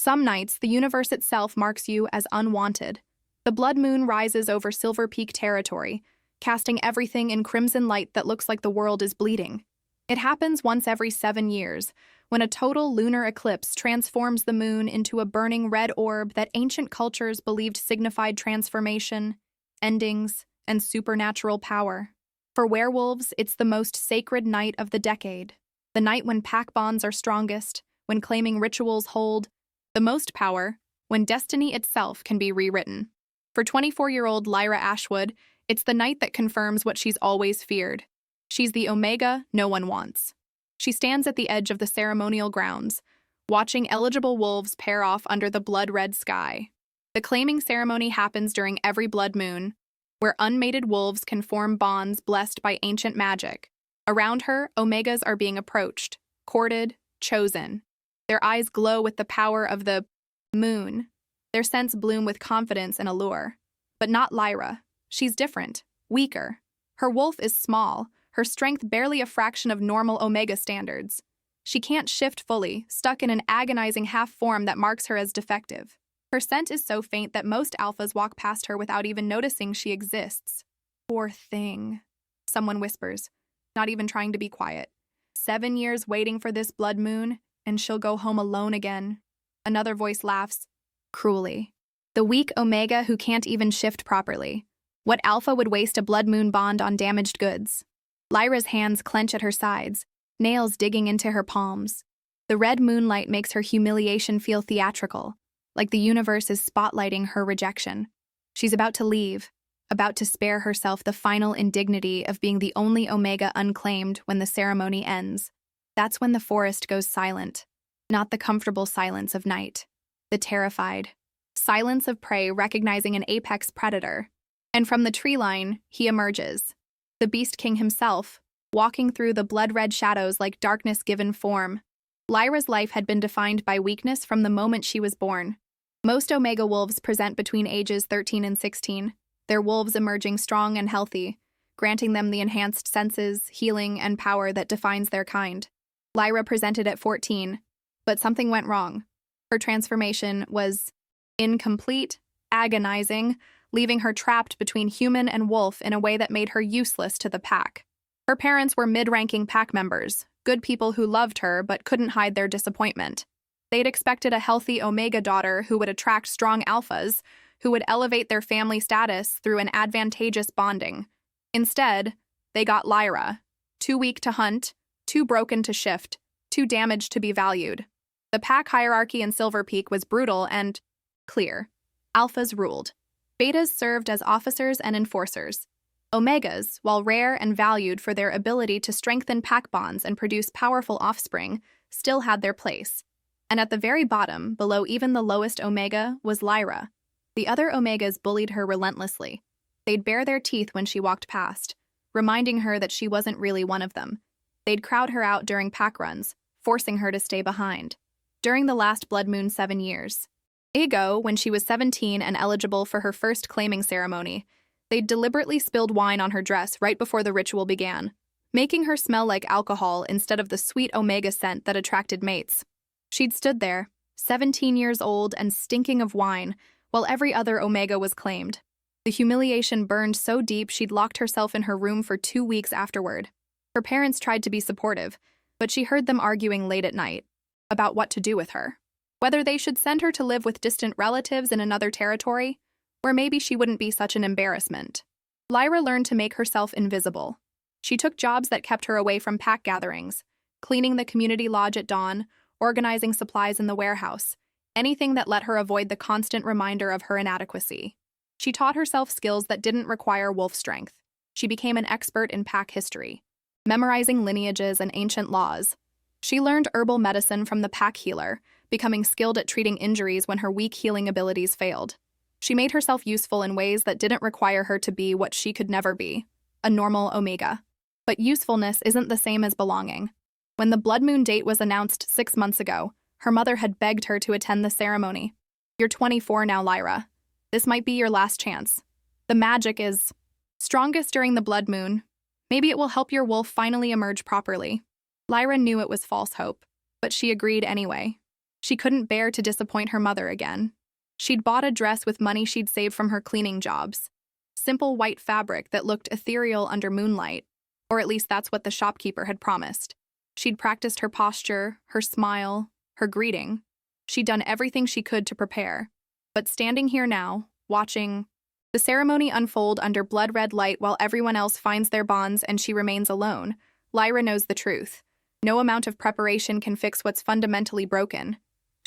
Some nights, the universe itself marks you as unwanted. The blood moon rises over Silver Peak territory, casting everything in crimson light that looks like the world is bleeding. It happens once every 7 years, when a total lunar eclipse transforms the moon into a burning red orb that ancient cultures believed signified transformation, endings, and supernatural power. For werewolves, it's the most sacred night of the decade, the night when pack bonds are strongest, when claiming rituals hold the most power, when destiny itself can be rewritten. For 24-year-old Lyra Ashwood, it's the night that confirms what she's always feared. She's the Omega no one wants. She stands at the edge of the ceremonial grounds, watching eligible wolves pair off under the blood-red sky. The claiming ceremony happens during every blood moon, where unmated wolves can form bonds blessed by ancient magic. Around her, Omegas are being approached, courted, chosen. Their eyes glow with the power of the moon. Their scents bloom with confidence and allure. But not Lyra. She's different, weaker. Her wolf is small, her strength barely a fraction of normal Omega standards. She can't shift fully, stuck in an agonizing half-form that marks her as defective. Her scent is so faint that most alphas walk past her without even noticing she exists. Poor thing, someone whispers, not even trying to be quiet. 7 years waiting for this blood moon, and she'll go home alone again. Another voice laughs, cruelly. The weak Omega who can't even shift properly. What alpha would waste a blood moon bond on damaged goods? Lyra's hands clench at her sides, nails digging into her palms. The red moonlight makes her humiliation feel theatrical, like the universe is spotlighting her rejection. She's about to leave, about to spare herself the final indignity of being the only Omega unclaimed when the ceremony ends. That's when the forest goes silent, not the comfortable silence of night, the terrified silence of prey recognizing an apex predator. And from the tree line, he emerges, the Beast King himself, walking through the blood-red shadows like darkness given form. Lyra's life had been defined by weakness from the moment she was born. Most Omega wolves present between ages 13 and 16, their wolves emerging strong and healthy, granting them the enhanced senses, healing, and power that defines their kind. Lyra presented at 14, but something went wrong. Her transformation was incomplete, agonizing, leaving her trapped between human and wolf in a way that made her useless to the pack. Her parents were mid-ranking pack members, good people who loved her but couldn't hide their disappointment. They'd expected a healthy Omega daughter who would attract strong alphas, who would elevate their family status through an advantageous bonding. Instead, they got Lyra, too weak to hunt, too broken to shift, too damaged to be valued. The pack hierarchy in Silver Peak was brutal and clear. Alphas ruled. Betas served as officers and enforcers. Omegas, while rare and valued for their ability to strengthen pack bonds and produce powerful offspring, still had their place. And at the very bottom, below even the lowest Omega, was Lyra. The other Omegas bullied her relentlessly. They'd bare their teeth when she walked past, reminding her that she wasn't really one of them. They'd crowd her out during pack runs, forcing her to stay behind. During the last blood moon 7 years, ago, when she was 17 and eligible for her first claiming ceremony, they'd deliberately spilled wine on her dress right before the ritual began, making her smell like alcohol instead of the sweet Omega scent that attracted mates. She'd stood there, 17 years old and stinking of wine, while every other Omega was claimed. The humiliation burned so deep she'd locked herself in her room for 2 weeks afterward. Her parents tried to be supportive, but she heard them arguing late at night about what to do with her. Whether they should send her to live with distant relatives in another territory, where maybe she wouldn't be such an embarrassment. Lyra learned to make herself invisible. She took jobs that kept her away from pack gatherings, cleaning the community lodge at dawn, organizing supplies in the warehouse, anything that let her avoid the constant reminder of her inadequacy. She taught herself skills that didn't require wolf strength. She became an expert in pack history, memorizing lineages and ancient laws. She learned herbal medicine from the pack healer, becoming skilled at treating injuries when her weak healing abilities failed. She made herself useful in ways that didn't require her to be what she could never be, a normal Omega. But usefulness isn't the same as belonging. When the blood moon date was announced 6 months ago, her mother had begged her to attend the ceremony. You're 24 now, Lyra. This might be your last chance. The magic is strongest during the blood moon. Maybe it will help your wolf finally emerge properly. Lyra knew it was false hope, but she agreed anyway. She couldn't bear to disappoint her mother again. She'd bought a dress with money she'd saved from her cleaning jobs. Simple white fabric that looked ethereal under moonlight, or at least that's what the shopkeeper had promised. She'd practiced her posture, her smile, her greeting. She'd done everything she could to prepare. But standing here now, watching the ceremony unfold under blood-red light while everyone else finds their bonds and she remains alone, Lyra knows the truth. No amount of preparation can fix what's fundamentally broken.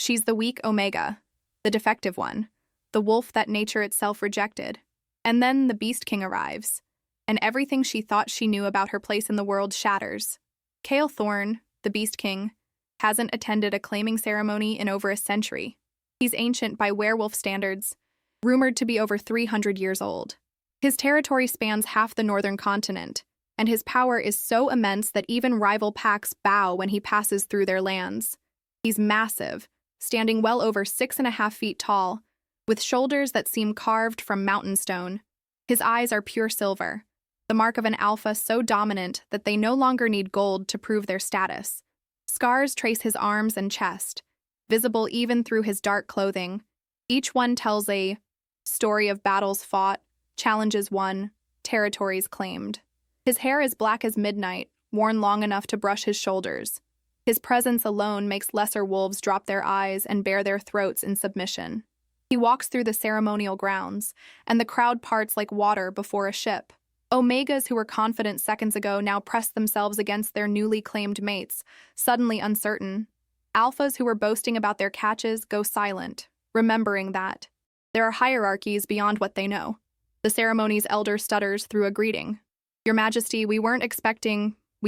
She's the weak Omega, the defective one, the wolf that nature itself rejected. And then the Beast King arrives, and everything she thought she knew about her place in the world shatters. Cale Thorne, the Beast King, hasn't attended a claiming ceremony in over a century. He's ancient by werewolf standards, rumored to be over 300 years old. His territory spans half the northern continent, and his power is so immense that even rival packs bow when he passes through their lands. He's massive, standing well over 6.5 feet tall, with shoulders that seem carved from mountain stone. His eyes are pure silver, the mark of an alpha so dominant that they no longer need gold to prove their status. Scars trace his arms and chest, visible even through his dark clothing. Each one tells a story of battles fought, challenges won, territories claimed. His hair is black as midnight, worn long enough to brush his shoulders. His presence alone makes lesser wolves drop their eyes and bare their throats in submission. He walks through the ceremonial grounds, and the crowd parts like water before a ship. Omegas who were confident seconds ago now press themselves against their newly claimed mates, suddenly uncertain. Alphas who were boasting about their catches go silent, remembering that there are hierarchies beyond what they know. The ceremony's elder stutters through a greeting. "Your Majesty, we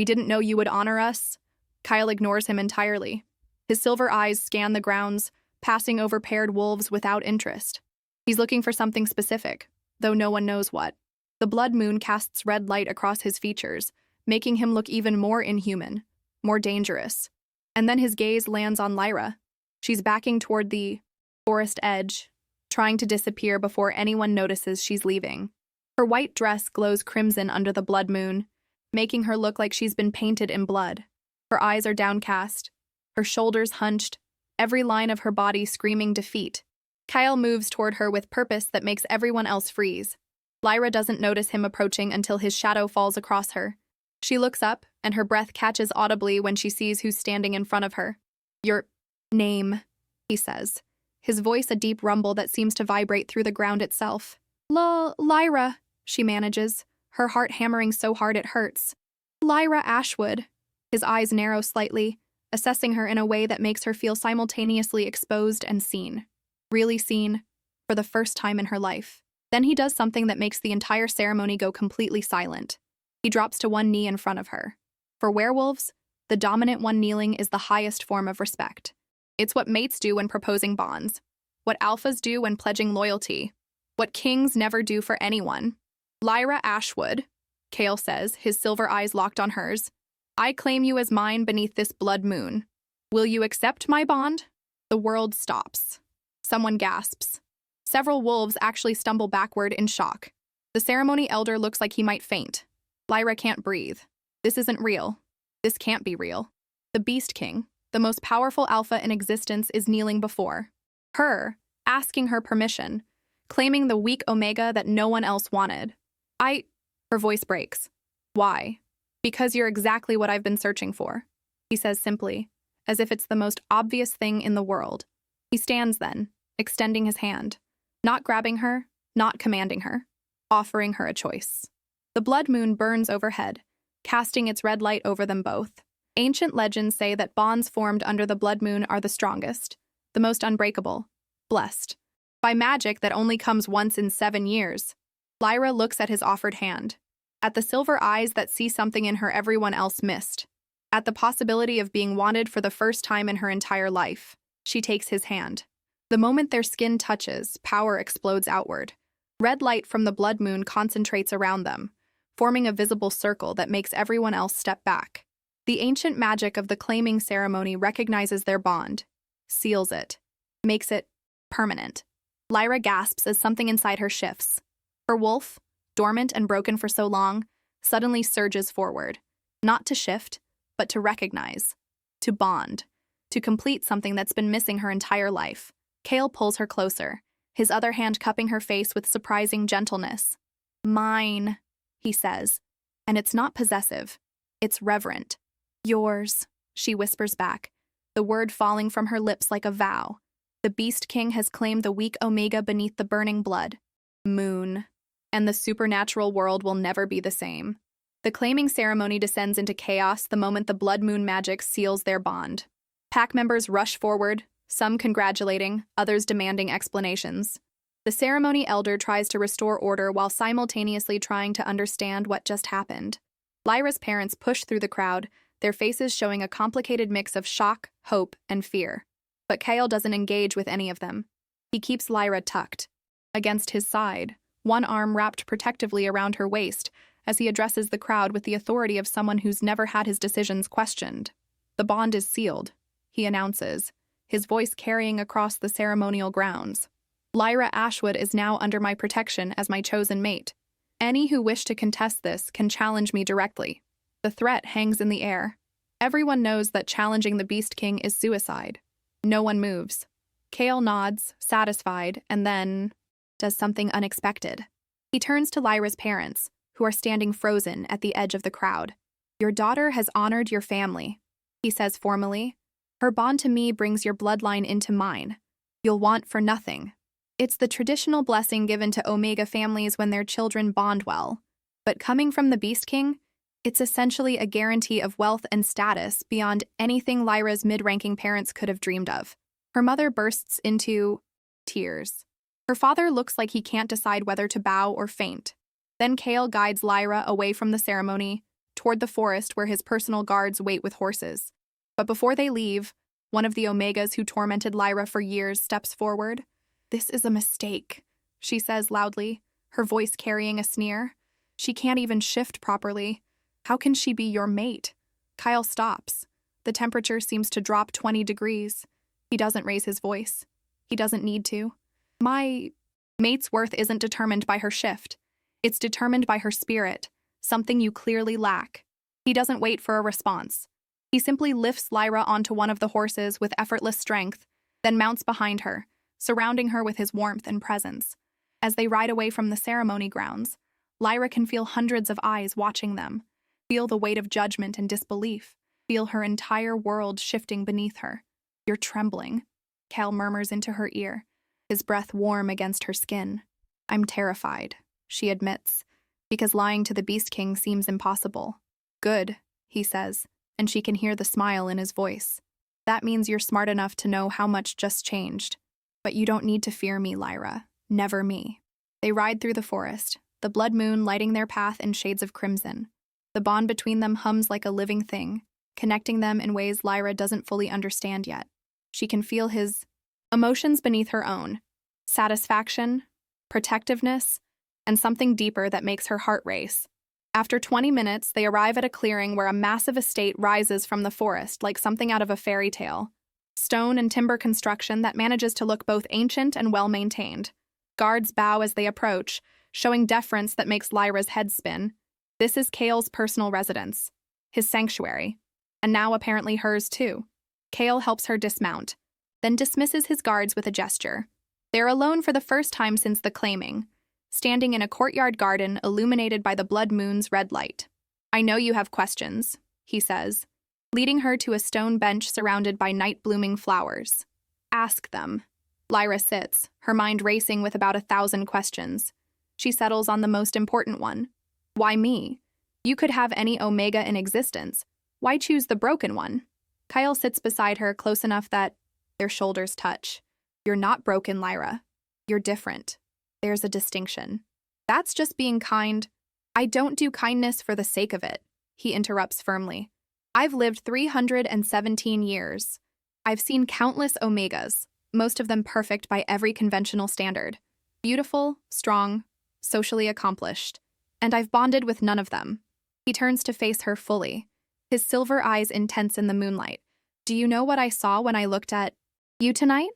didn't know you would honor us." Kyle ignores him entirely. His silver eyes scan the grounds, passing over paired wolves without interest. He's looking for something specific, though no one knows what. The blood moon casts red light across his features, making him look even more inhuman, more dangerous. And then his gaze lands on Lyra. She's backing toward the forest edge, trying to disappear before anyone notices she's leaving. Her white dress glows crimson under the blood moon, making her look like she's been painted in blood. Her eyes are downcast, her shoulders hunched, every line of her body screaming defeat. Kyle moves toward her with purpose that makes everyone else freeze. Lyra doesn't notice him approaching until his shadow falls across her. She looks up, and her breath catches audibly when she sees who's standing in front of her. "Your name," he says, his voice a deep rumble that seems to vibrate through the ground itself. Lyra," she manages, her heart hammering so hard it hurts. "Lyra Ashwood." His eyes narrow slightly, assessing her in a way that makes her feel simultaneously exposed and seen. Really seen, for the first time in her life. Then he does something that makes the entire ceremony go completely silent. He drops to one knee in front of her. For werewolves, the dominant one kneeling is the highest form of respect. It's what mates do when proposing bonds, what alphas do when pledging loyalty, what kings never do for anyone. "Lyra Ashwood," Cale says, his silver eyes locked on hers, "I claim you as mine beneath this blood moon. Will you accept my bond?" The world stops. Someone gasps. Several wolves actually stumble backward in shock. The ceremony elder looks like he might faint. Lyra can't breathe. This isn't real. This can't be real. The Beast King, the most powerful alpha in existence, is kneeling before her, asking her permission, claiming the weak Omega that no one else wanted. Her voice breaks. "Why?" "Because you're exactly what I've been searching for," he says simply, as if it's the most obvious thing in the world. He stands then, extending his hand, not grabbing her, not commanding her, offering her a choice. The blood moon burns overhead, casting its red light over them both. Ancient legends say that bonds formed under the blood moon are the strongest, the most unbreakable, blessed by magic that only comes once in 7 years. Lyra looks at his offered hand, at the silver eyes that see something in her everyone else missed, at the possibility of being wanted for the first time in her entire life. She takes his hand. The moment their skin touches, power explodes outward. Red light from the blood moon concentrates around them, forming a visible circle that makes everyone else step back. The ancient magic of the claiming ceremony recognizes their bond, seals it, makes it permanent. Lyra gasps as something inside her shifts. Her wolf, dormant and broken for so long, suddenly surges forward, not to shift, but to recognize, to bond. to complete something that's been missing her entire life. Kale pulls her closer, his other hand cupping her face with surprising gentleness. Mine, he says, and it's not possessive. It's reverent. Yours, she whispers back, the word falling from her lips like a vow. The Beast King has claimed the weak Omega beneath the burning blood. Moon. And the supernatural world will never be the same. The claiming ceremony descends into chaos the moment the blood moon magic seals their bond. Pack members rush forward, some congratulating, others demanding explanations. The ceremony elder tries to restore order while simultaneously trying to understand what just happened. Lyra's parents push through the crowd, their faces showing a complicated mix of shock, hope, and fear. But Kale doesn't engage with any of them. He keeps Lyra tucked against his side, one arm wrapped protectively around her waist, as he addresses the crowd with the authority of someone who's never had his decisions questioned. The bond is sealed, he announces, his voice carrying across the ceremonial grounds. Lyra Ashwood is now under my protection as my chosen mate. Any who wish to contest this can challenge me directly. The threat hangs in the air. Everyone knows that challenging the Beast King is suicide. No one moves. Kale nods, satisfied, and then does something unexpected. He turns to Lyra's parents, who are standing frozen at the edge of the crowd. Your daughter has honored your family, he says formally. Her bond to me brings your bloodline into mine. You'll want for nothing. It's the traditional blessing given to Omega families when their children bond well. But coming from the Beast King, it's essentially a guarantee of wealth and status beyond anything Lyra's mid-ranking parents could have dreamed of. Her mother bursts into tears. Her father looks like he can't decide whether to bow or faint. Then Kale guides Lyra away from the ceremony, toward the forest where his personal guards wait with horses. But before they leave, one of the Omegas who tormented Lyra for years steps forward. This is a mistake, she says loudly, her voice carrying a sneer. She can't even shift properly. How can she be your mate? Kyle stops. The temperature seems to drop 20 degrees. He doesn't raise his voice. He doesn't need to. My mate's worth isn't determined by her shift. It's determined by her spirit, something you clearly lack. He doesn't wait for a response. He simply lifts Lyra onto one of the horses with effortless strength, then mounts behind her, surrounding her with his warmth and presence. As they ride away from the ceremony grounds, Lyra can feel hundreds of eyes watching them, feel the weight of judgment and disbelief, feel her entire world shifting beneath her. You're trembling, Cal murmurs into her ear, his breath warm against her skin. I'm terrified, she admits, because lying to the Beast King seems impossible. Good, he says, and she can hear the smile in his voice. That means you're smart enough to know how much just changed. But you don't need to fear me, Lyra. Never me. They ride through the forest, the blood moon lighting their path in shades of crimson. The bond between them hums like a living thing, connecting them in ways Lyra doesn't fully understand yet. She can feel his emotions beneath her own, satisfaction, protectiveness, and something deeper that makes her heart race. After 20 minutes, they arrive at a clearing where a massive estate rises from the forest like something out of a fairy tale. Stone and timber construction that manages to look both ancient and well-maintained. Guards bow as they approach, showing deference that makes Lyra's head spin. This is Kale's personal residence, his sanctuary, and now apparently hers too. Kale helps her dismount, then dismisses his guards with a gesture. They're alone for the first time since the claiming, standing in a courtyard garden illuminated by the blood moon's red light. I know you have questions, he says, leading her to a stone bench surrounded by night-blooming flowers. Ask them. Lyra sits, her mind racing with about 1,000 questions. She settles on the most important one. Why me? You could have any Omega in existence. Why choose the broken one? Kyle sits beside her close enough that their shoulders touch. You're not broken, Lyra. You're different. There's a distinction. That's just being kind. I don't do kindness for the sake of it, he interrupts firmly. I've lived 317 years. I've seen countless Omegas, most of them perfect by every conventional standard. Beautiful, strong, socially accomplished. And I've bonded with none of them. He turns to face her fully, his silver eyes intense in the moonlight. Do you know what I saw when I looked at you tonight?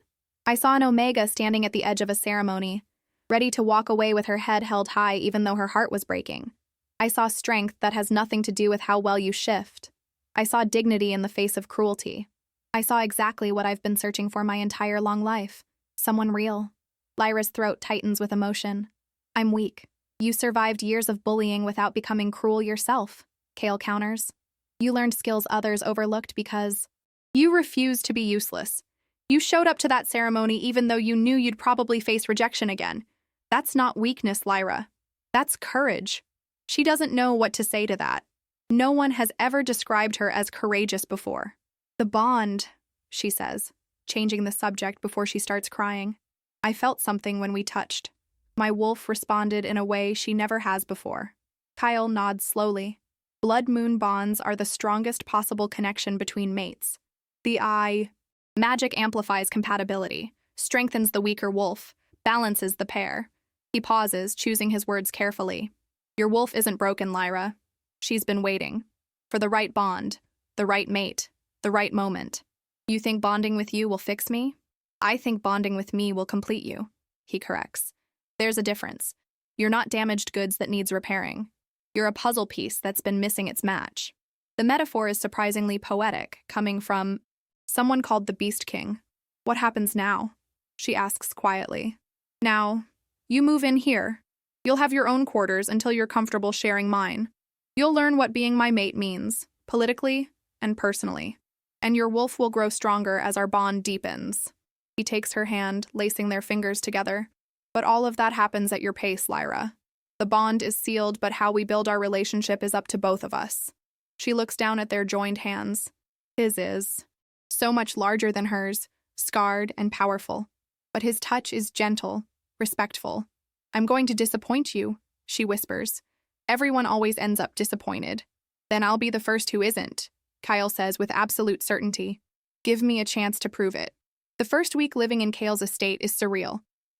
I saw an Omega standing at the edge of a ceremony, ready to walk away with her head held high even though her heart was breaking. I saw strength that has nothing to do with how well you shift. I saw dignity in the face of cruelty. I saw exactly what I've been searching for my entire long life. Someone real. Lyra's throat tightens with emotion. I'm weak. You survived years of bullying without becoming cruel yourself, Kale counters. You learned skills others overlooked because you refused to be useless. You showed up to that ceremony even though you knew you'd probably face rejection again. That's not weakness, Lyra. That's courage. She doesn't know what to say to that. No one has ever described her as courageous before. The bond, she says, changing the subject before she starts crying. I felt something when we touched. My wolf responded in a way she never has before. Kyle nods slowly. Blood moon bonds are the strongest possible connection between mates. The eye. Magic amplifies compatibility, strengthens the weaker wolf, balances the pair. He pauses, choosing his words carefully. Your wolf isn't broken, Lyra. She's been waiting. For the right bond, the right mate, the right moment. You think bonding with you will fix me? I think bonding with me will complete you, he corrects. There's a difference. You're not damaged goods that needs repairing. You're a puzzle piece that's been missing its match. The metaphor is surprisingly poetic, coming from someone called the Beast King. What happens now? She asks quietly. Now, you move in here. You'll have your own quarters until you're comfortable sharing mine. You'll learn what being my mate means, politically and personally. And your wolf will grow stronger as our bond deepens. He takes her hand, lacing their fingers together. But all of that happens at your pace, Lyra. The bond is sealed, but how we build our relationship is up to both of us. She looks down at their joined hands. His is so much larger than hers, scarred and powerful. But his touch is gentle, respectful. I'm going to disappoint you, she whispers. Everyone always ends up disappointed. Then I'll be the first who isn't, Kyle says with absolute certainty. Give me a chance to prove it. The first week living in Kale's estate is surreal.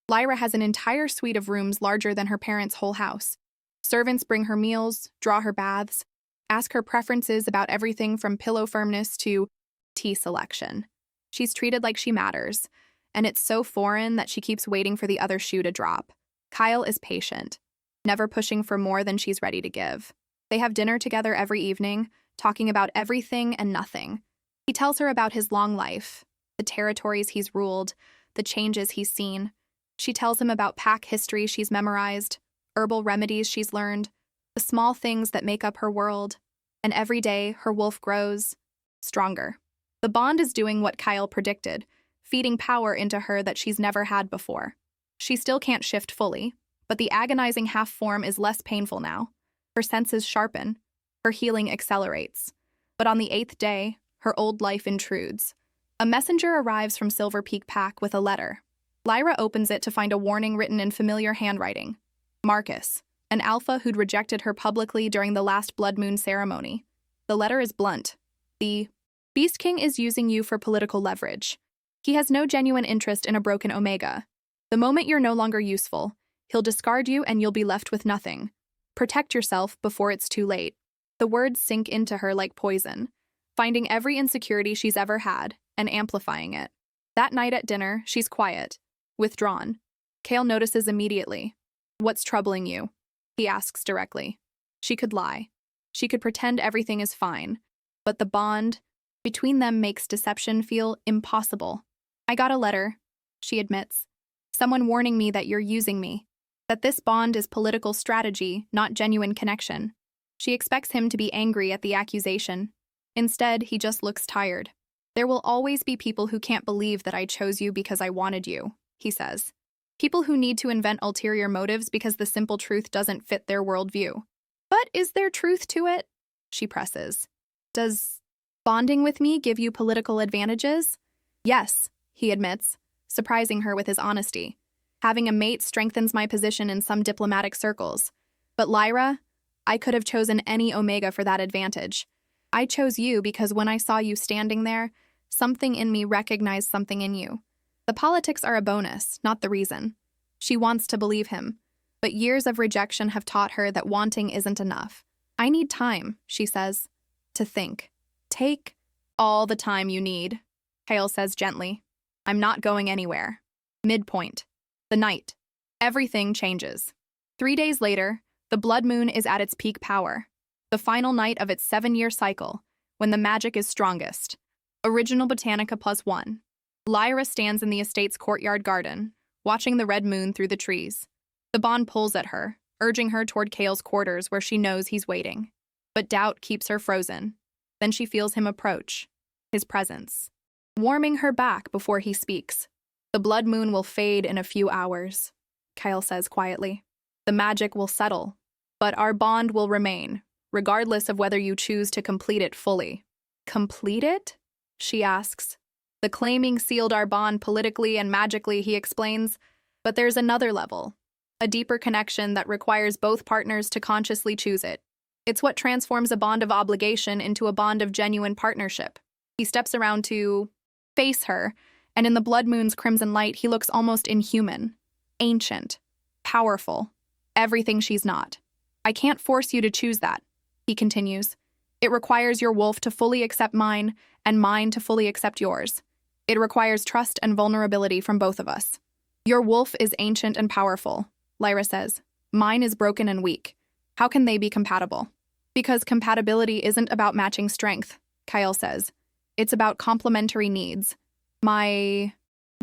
Lyra has an entire suite of rooms larger than her parents' whole house. Servants bring her meals, draw her baths, ask her preferences about everything from pillow firmness to tea selection. She's treated like she matters, and it's so foreign that she keeps waiting for the other shoe to drop. Kyle is patient, never pushing for more than she's ready to give. They have dinner together every evening, talking about everything and nothing. He tells her about his long life, the territories he's ruled, the changes he's seen. She tells him about pack history she's memorized, herbal remedies she's learned, the small things that make up her world. And every day, her wolf grows stronger. The bond is doing what Kyle predicted, feeding power into her that she's never had before. She still can't shift fully, but the agonizing half-form is less painful now. Her senses sharpen. Her healing accelerates. But on the 8th day, her old life intrudes. A messenger arrives from Silver Peak Pack with a letter. Lyra opens it to find a warning written in familiar handwriting. Marcus, an alpha who'd rejected her publicly during the last Blood Moon ceremony. The letter is blunt. The Beast King is using you for political leverage. He has no genuine interest in a broken Omega. The moment you're no longer useful, he'll discard you and you'll be left with nothing. Protect yourself before it's too late. The words sink into her like poison, finding every insecurity she's ever had and amplifying it. That night at dinner, she's quiet, withdrawn. Kale notices immediately. What's troubling you? He asks directly. She could lie. She could pretend everything is fine. But the bond between them makes deception feel impossible. I got a letter, she admits. Someone warning me that you're using me. That this bond is political strategy, not genuine connection. She expects him to be angry at the accusation. Instead, he just looks tired. There will always be people who can't believe that I chose you because I wanted you, he says. People who need to invent ulterior motives because the simple truth doesn't fit their worldview. But is there truth to it? She presses. Does bonding with me give you political advantages? Yes, he admits, surprising her with his honesty. Having a mate strengthens my position in some diplomatic circles. But Lyra, I could have chosen any Omega for that advantage. I chose you because when I saw you standing there, something in me recognized something in you. The politics are a bonus, not the reason. She wants to believe him, but years of rejection have taught her that wanting isn't enough. I need time, she says, to think. Take all the time you need, Kale says gently. I'm not going anywhere. Midpoint. The night. Everything changes. 3 days later, the blood moon is at its peak power. The final night of its 7-year cycle, when the magic is strongest. Original Botanica +1. Lyra stands in the estate's courtyard garden, watching the red moon through the trees. The bond pulls at her, urging her toward Kale's quarters where she knows he's waiting. But doubt keeps her frozen. Then she feels him approach, his presence, warming her back before he speaks. The blood moon will fade in a few hours, Kale says quietly. The magic will settle, but our bond will remain, regardless of whether you choose to complete it fully. Complete it? She asks. The claiming sealed our bond politically and magically, he explains, but there's another level, a deeper connection that requires both partners to consciously choose it. It's what transforms a bond of obligation into a bond of genuine partnership. He steps around to face her, and in the blood moon's crimson light, he looks almost inhuman, ancient, powerful, everything she's not. I can't force you to choose that, he continues. It requires your wolf to fully accept mine and mine to fully accept yours. It requires trust and vulnerability from both of us. Your wolf is ancient and powerful, Lyra says. Mine is broken and weak. How can they be compatible? Because compatibility isn't about matching strength, Kyle says. It's about complementary needs. My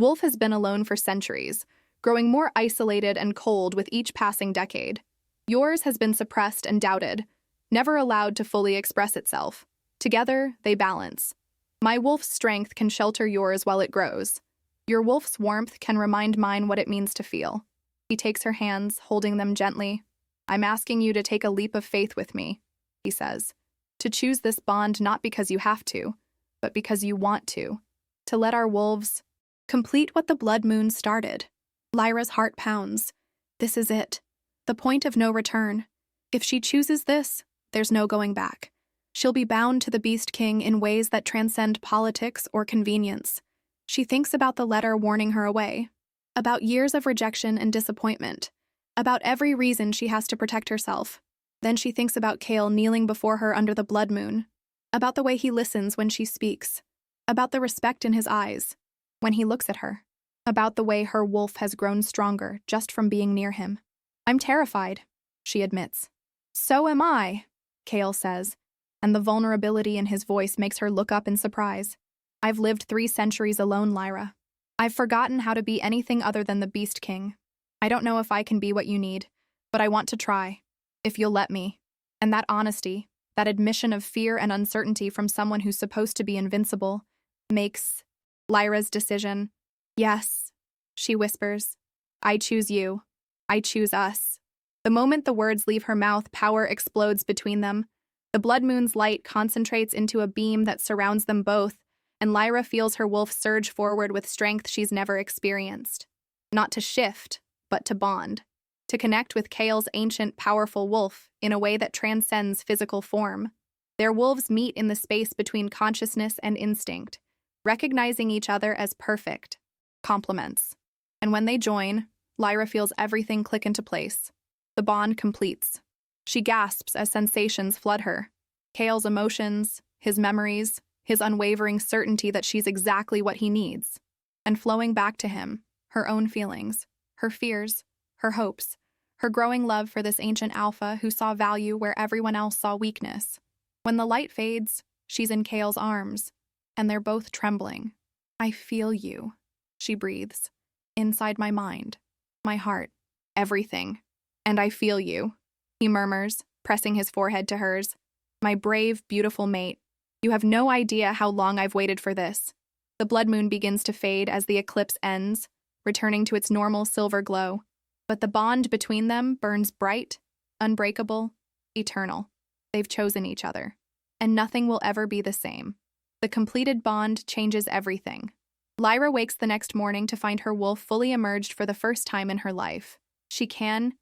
wolf has been alone for centuries, growing more isolated and cold with each passing decade. Yours has been suppressed and doubted, never allowed to fully express itself. Together, they balance. My wolf's strength can shelter yours while it grows. Your wolf's warmth can remind mine what it means to feel. He takes her hands, holding them gently. I'm asking you to take a leap of faith with me, he says. To choose this bond not because you have to, but because you want to. To let our wolves complete what the blood moon started. Lyra's heart pounds. This is it. The point of no return. If she chooses this, there's no going back. She'll be bound to the Beast King in ways that transcend politics or convenience. She thinks about the letter warning her away, about years of rejection and disappointment, about every reason she has to protect herself. Then she thinks about Kale kneeling before her under the blood moon, about the way he listens when she speaks, about the respect in his eyes when he looks at her, about the way her wolf has grown stronger just from being near him. I'm terrified, she admits. So am I, Kale says, and the vulnerability in his voice makes her look up in surprise. I've lived 3 centuries alone, Lyra. I've forgotten how to be anything other than the Beast King. I don't know if I can be what you need, but I want to try, if you'll let me. And that honesty, that admission of fear and uncertainty from someone who's supposed to be invincible, makes Lyra's decision. Yes, she whispers. I choose you. I choose us. The moment the words leave her mouth, power explodes between them. The blood moon's light concentrates into a beam that surrounds them both, and Lyra feels her wolf surge forward with strength she's never experienced. Not to shift, but to bond. To connect with Kale's ancient, powerful wolf in a way that transcends physical form. Their wolves meet in the space between consciousness and instinct, recognizing each other as perfect complements. And when they join, Lyra feels everything click into place. The bond completes. She gasps as sensations flood her. Kale's emotions, his memories, his unwavering certainty that she's exactly what he needs. And flowing back to him, her own feelings, her fears, her hopes, her growing love for this ancient alpha who saw value where everyone else saw weakness. When the light fades, she's in Kale's arms, and they're both trembling. I feel you, she breathes. Inside my mind, my heart, everything. And I feel you, he murmurs, pressing his forehead to hers. My brave, beautiful mate, you have no idea how long I've waited for this. The blood moon begins to fade as the eclipse ends, returning to its normal silver glow. But the bond between them burns bright, unbreakable, eternal. They've chosen each other, and nothing will ever be the same. The completed bond changes everything. Lyra wakes the next morning to find her wolf fully emerged for the first time in her life. She can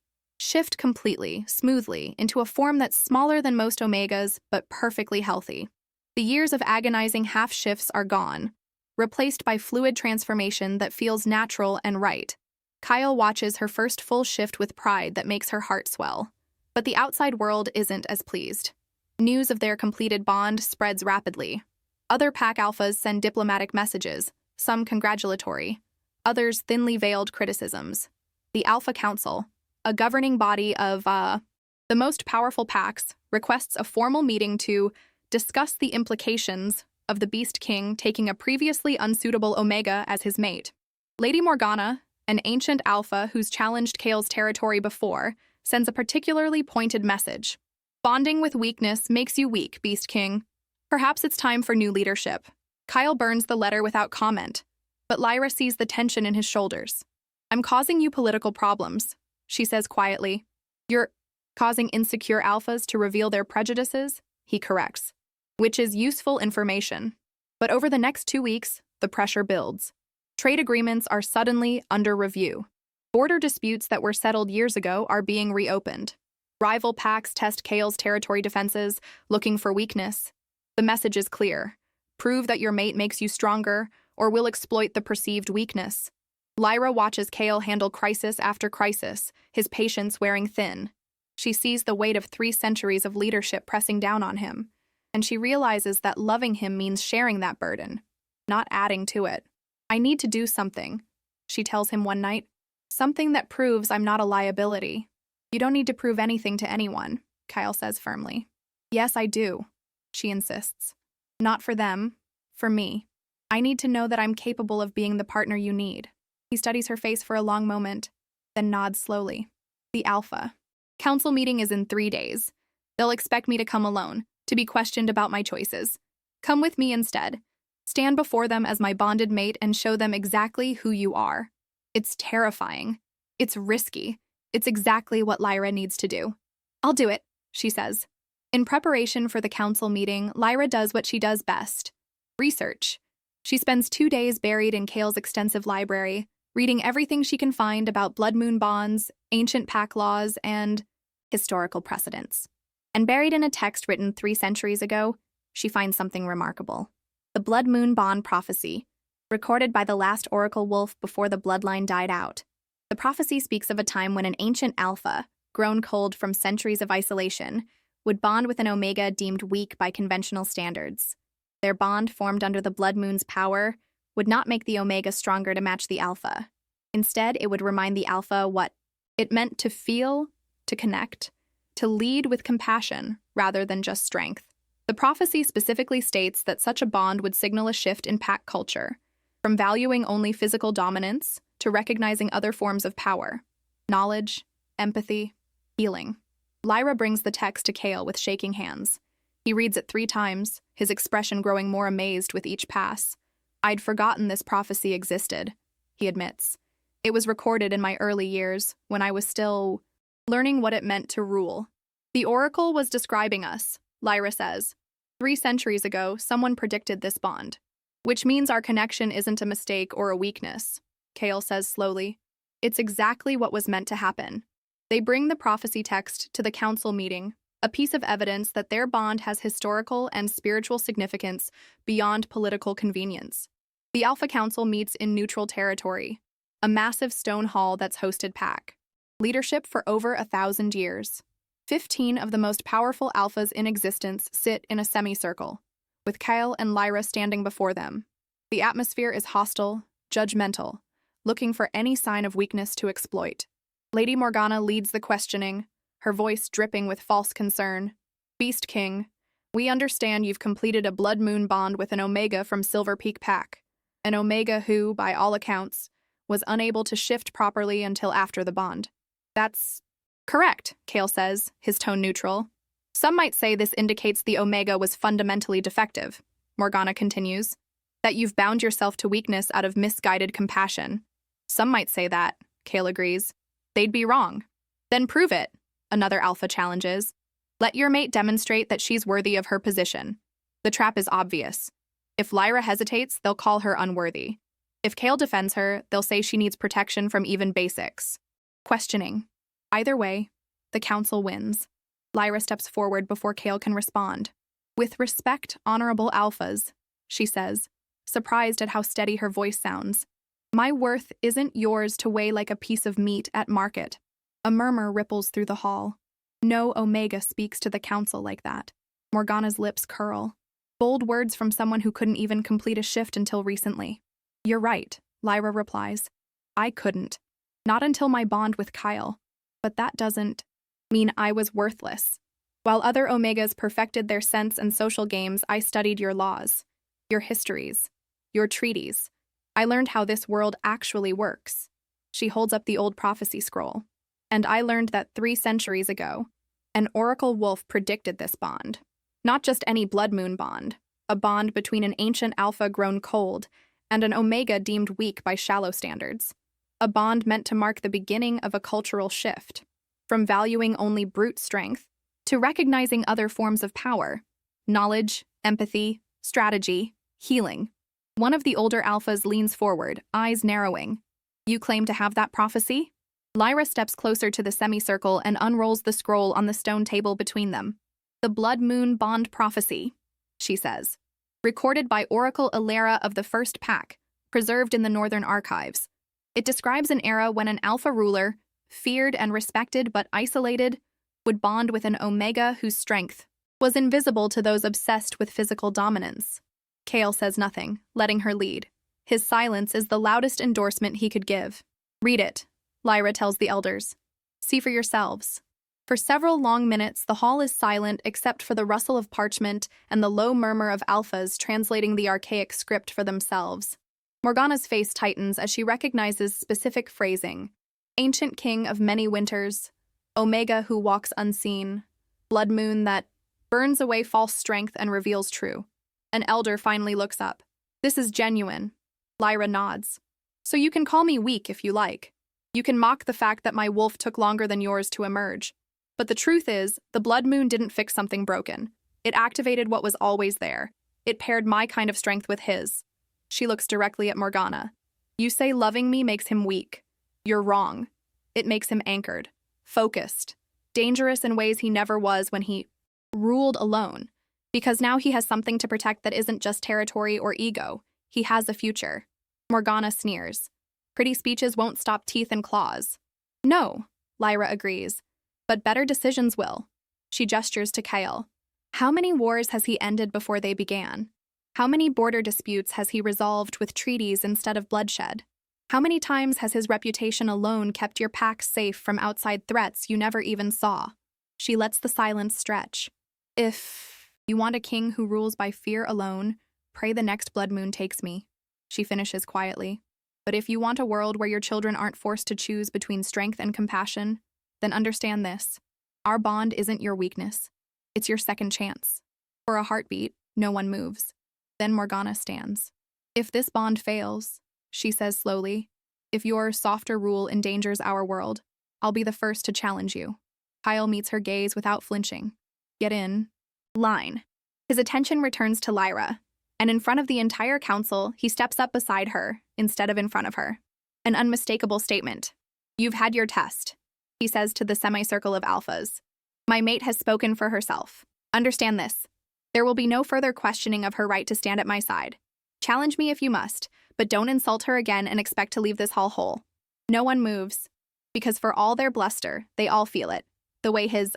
shift completely, smoothly, into a form that's smaller than most omegas, but perfectly healthy. The years of agonizing half-shifts are gone, replaced by fluid transformation that feels natural and right. Kyle watches her first full shift with pride that makes her heart swell. But the outside world isn't as pleased. News of their completed bond spreads rapidly. Other pack alphas send diplomatic messages, some congratulatory, others thinly veiled criticisms. The Alpha Council, a governing body of the most powerful packs, requests a formal meeting to discuss the implications of the Beast King taking a previously unsuitable Omega as his mate. Lady Morgana, an ancient alpha who's challenged Kale's territory before, sends a particularly pointed message. Bonding with weakness makes you weak, Beast King. Perhaps it's time for new leadership. Kyle burns the letter without comment, but Lyra sees the tension in his shoulders. I'm causing you political problems, she says quietly. You're causing insecure alphas to reveal their prejudices, he corrects, which is useful information. But over the next 2 weeks, the pressure builds. Trade agreements are suddenly under review. Border disputes that were settled years ago are being reopened. Rival packs test Kale's territory defenses, looking for weakness. The message is clear. Prove that your mate makes you stronger, or we'll exploit the perceived weakness. Lyra watches Kale handle crisis after crisis, his patience wearing thin. She sees the weight of 3 centuries of leadership pressing down on him, and she realizes that loving him means sharing that burden, not adding to it. I need to do something, she tells him one night. Something that proves I'm not a liability. You don't need to prove anything to anyone, Kyle says firmly. Yes, I do, she insists. Not for them, for me. I need to know that I'm capable of being the partner you need. He studies her face for a long moment, then nods slowly. The Alpha. Council meeting is in 3 days. They'll expect me to come alone, to be questioned about my choices. Come with me instead. Stand before them as my bonded mate and show them exactly who you are. It's terrifying. It's risky. It's exactly what Lyra needs to do. I'll do it, she says. In preparation for the council meeting, Lyra does what she does best. Research. She spends 2 days buried in Kale's extensive library, reading everything she can find about blood moon bonds, ancient pack laws, and historical precedents. And buried in a text written 3 centuries ago, she finds something remarkable. The blood moon bond prophecy, recorded by the last oracle wolf before the bloodline died out. The prophecy speaks of a time when an ancient alpha, grown cold from centuries of isolation, would bond with an omega deemed weak by conventional standards. Their bond, formed under the blood moon's power, would not make the omega stronger to match the alpha. Instead, it would remind the alpha what it meant to feel, to connect, to lead with compassion rather than just strength. The prophecy specifically states that such a bond would signal a shift in pack culture, from valuing only physical dominance to recognizing other forms of power, knowledge, empathy, healing. Lyra brings the text to Kale with shaking hands. He reads it 3 times, his expression growing more amazed with each pass. I'd forgotten this prophecy existed, he admits. It was recorded in my early years, when I was still learning what it meant to rule. The oracle was describing us, Lyra says. 3 centuries ago, someone predicted this bond. Which means our connection isn't a mistake or a weakness, Kale says slowly. It's exactly what was meant to happen. They bring the prophecy text to the council meeting, a piece of evidence that their bond has historical and spiritual significance beyond political convenience. The Alpha Council meets in neutral territory, a massive stone hall that's hosted pack. Leadership for over 1,000 years. 15 of the most powerful alphas in existence sit in a semicircle, with Kyle and Lyra standing before them. The atmosphere is hostile, judgmental, looking for any sign of weakness to exploit. Lady Morgana leads the questioning, her voice dripping with false concern. Beast King, we understand you've completed a blood moon bond with an Omega from Silver Peak Pack, an Omega who, by all accounts, was unable to shift properly until after the bond. That's correct, Kale says, his tone neutral. Some might say this indicates the Omega was fundamentally defective, Morgana continues, that you've bound yourself to weakness out of misguided compassion. Some might say that, Kale agrees. They'd be wrong. Then prove it, another alpha challenges. Let your mate demonstrate that she's worthy of her position. The trap is obvious. If Lyra hesitates, they'll call her unworthy. If Kale defends her, they'll say she needs protection from even basics. Questioning. Either way, the council wins. Lyra steps forward before Kale can respond. With respect, honorable alphas, she says, surprised at how steady her voice sounds. My worth isn't yours to weigh like a piece of meat at market. A murmur ripples through the hall. No Omega speaks to the council like that. Morgana's lips curl. Bold words from someone who couldn't even complete a shift until recently. You're right, Lyra replies. I couldn't. Not until my bond with Kyle. But that doesn't mean I was worthless. While other Omegas perfected their sense and social games, I studied your laws. Your histories. Your treaties. I learned how this world actually works. She holds up the old prophecy scroll. And I learned that 3 centuries ago, an oracle wolf predicted this bond. Not just any blood moon bond, a bond between an ancient alpha grown cold and an omega deemed weak by shallow standards. A bond meant to mark the beginning of a cultural shift, from valuing only brute strength to recognizing other forms of power, knowledge, empathy, strategy, healing. One of the older alphas leans forward, eyes narrowing. You claim to have that prophecy? Lyra steps closer to the semicircle and unrolls the scroll on the stone table between them. The Blood Moon Bond Prophecy, she says. Recorded by Oracle Ilera of the First Pack, preserved in the Northern Archives. It describes an era when an alpha ruler, feared and respected but isolated, would bond with an omega whose strength was invisible to those obsessed with physical dominance. Kale says nothing, letting her lead. His silence is the loudest endorsement he could give. Read it, Lyra tells the elders. See for yourselves. For several long minutes, the hall is silent except for the rustle of parchment and the low murmur of alphas translating the archaic script for themselves. Morgana's face tightens as she recognizes specific phrasing. Ancient king of many winters, omega who walks unseen, blood moon that burns away false strength and reveals true. An elder finally looks up. This is genuine. Lyra nods. So you can call me weak if you like. You can mock the fact that my wolf took longer than yours to emerge. But the truth is, the blood moon didn't fix something broken. It activated what was always there. It paired my kind of strength with his. She looks directly at Morgana. You say loving me makes him weak. You're wrong. It makes him anchored, focused, dangerous in ways he never was when he ruled alone. Because now he has something to protect that isn't just territory or ego. He has a future. Morgana sneers. Pretty speeches won't stop teeth and claws. No, Lyra agrees. But better decisions will. She gestures to Kale. How many wars has he ended before they began? How many border disputes has he resolved with treaties instead of bloodshed? How many times has his reputation alone kept your pack safe from outside threats you never even saw? She lets the silence stretch. If you want a king who rules by fear alone, pray the next blood moon takes me. She finishes quietly. But if you want a world where your children aren't forced to choose between strength and compassion, then understand this. Our bond isn't your weakness. It's your second chance. For a heartbeat, no one moves. Then Morgana stands. If this bond fails, she says slowly, if your softer rule endangers our world, I'll be the first to challenge you. Kyle meets her gaze without flinching. Get in line. His attention returns to Lyra, and in front of the entire council, he steps up beside her instead of in front of her. An unmistakable statement. You've had your test, he says to the semicircle of alphas. My mate has spoken for herself. Understand this. There will be no further questioning of her right to stand at my side. Challenge me if you must, but don't insult her again and expect to leave this hall whole. No one moves, because for all their bluster, they all feel it. The way his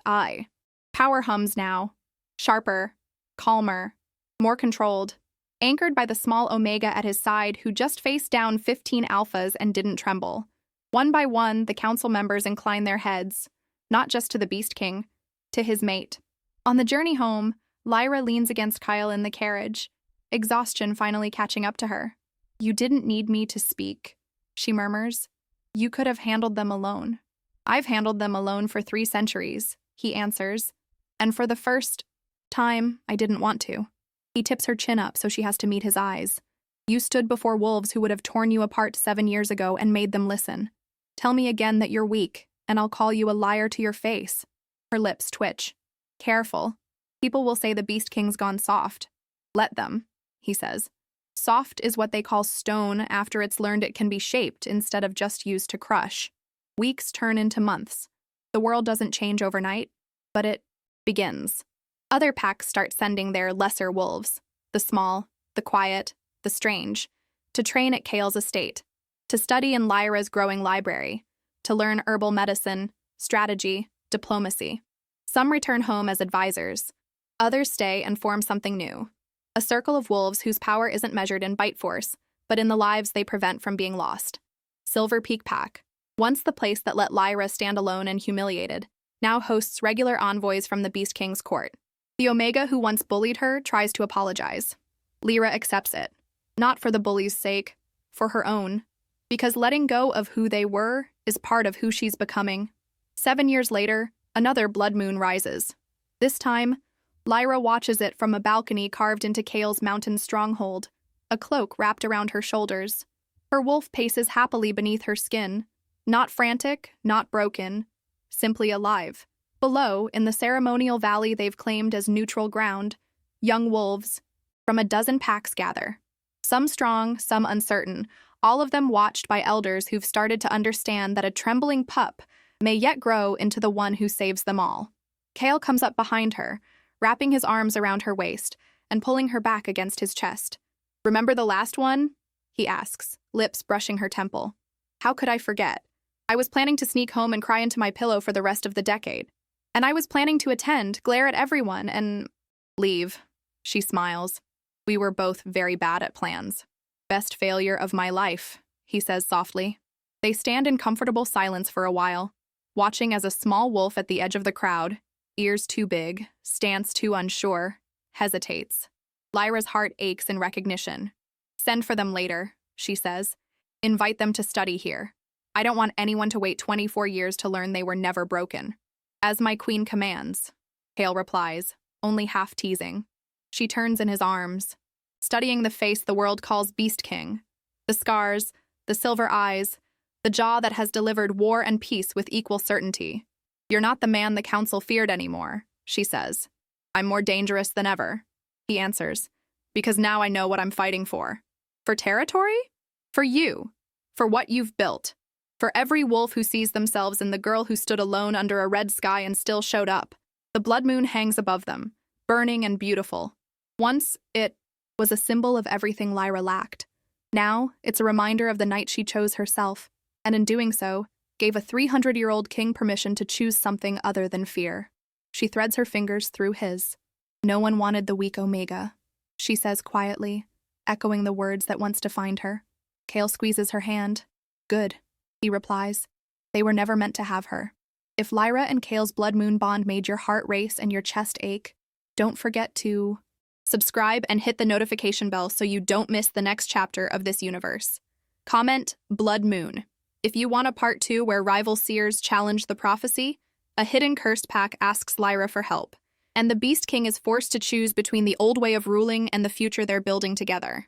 power hums now. Sharper, calmer, more controlled, anchored by the small omega at his side who just faced down 15 alphas and didn't tremble. One by one, the council members incline their heads, not just to the Beast King, to his mate. On the journey home, Lyra leans against Kyle in the carriage, exhaustion finally catching up to her. You didn't need me to speak, she murmurs. You could have handled them alone. I've handled them alone for 3 centuries, he answers. And for the first time, I didn't want to. He tips her chin up so she has to meet his eyes. You stood before wolves who would have torn you apart 7 years ago and made them listen. Tell me again that you're weak, and I'll call you a liar to your face. Her lips twitch. Careful. People will say the Beast King's gone soft. Let them, he says. Soft is what they call stone after it's learned it can be shaped instead of just used to crush. Weeks turn into months. The world doesn't change overnight, but it begins. Other packs start sending their lesser wolves, the small, the quiet, the strange, to train at Kale's estate, to study in Lyra's growing library, to learn herbal medicine, strategy, diplomacy. Some return home as advisors. Others stay and form something new. A circle of wolves whose power isn't measured in bite force, but in the lives they prevent from being lost. Silver Peak Pack, once the place that let Lyra stand alone and humiliated, now hosts regular envoys from the Beast King's court. The Omega who once bullied her tries to apologize. Lyra accepts it, not for the bully's sake, for her own, because letting go of who they were is part of who she's becoming. 7 years later, another blood moon rises. This time, Lyra watches it from a balcony carved into Chaol's mountain stronghold, a cloak wrapped around her shoulders. Her wolf paces happily beneath her skin, not frantic, not broken, simply alive. Below, in the ceremonial valley they've claimed as neutral ground, young wolves from a dozen packs gather. Some strong, some uncertain, all of them watched by elders who've started to understand that a trembling pup may yet grow into the one who saves them all. Chaol comes up behind her, wrapping his arms around her waist and pulling her back against his chest. "Remember the last one?" he asks, lips brushing her temple. "How could I forget? I was planning to sneak home and cry into my pillow for the rest of the decade. And I was planning to attend, glare at everyone, and leave." She smiles. "We were both very bad at plans. Best failure of my life," he says softly. They stand in comfortable silence for a while, watching as a small wolf at the edge of the crowd, ears too big, stance too unsure, hesitates. Lyra's heart aches in recognition. "Send for them later," she says. "Invite them to study here. I don't want anyone to wait 24 years to learn they were never broken." "As my queen commands," Chaol replies, only half teasing. She turns in his arms, studying the face the world calls Beast King. The scars, the silver eyes, the jaw that has delivered war and peace with equal certainty. "You're not the man the council feared anymore," she says. "I'm more dangerous than ever," he answers, "because now I know what I'm fighting for." "For territory? For you. For what you've built. For every wolf who sees themselves in the girl who stood alone under a red sky and still showed up." The blood moon hangs above them, burning and beautiful. Once, it was a symbol of everything Lyra lacked. Now, it's a reminder of the night she chose herself, and in doing so, gave a 300-year-old king permission to choose something other than fear. She threads her fingers through his. "No one wanted the weak Omega," she says quietly, echoing the words that once defined her. Chaol squeezes her hand. "Good," he replies. "They were never meant to have her." If Lyra and Chaol's blood moon bond made your heart race and your chest ache, don't forget to subscribe and hit the notification bell so you don't miss the next chapter of this universe. Comment Blood Moon if you want a part 2 where rival seers challenge the prophecy. A hidden cursed pack asks Lyra for help, and the Beast King is forced to choose between the old way of ruling and the future they're building together.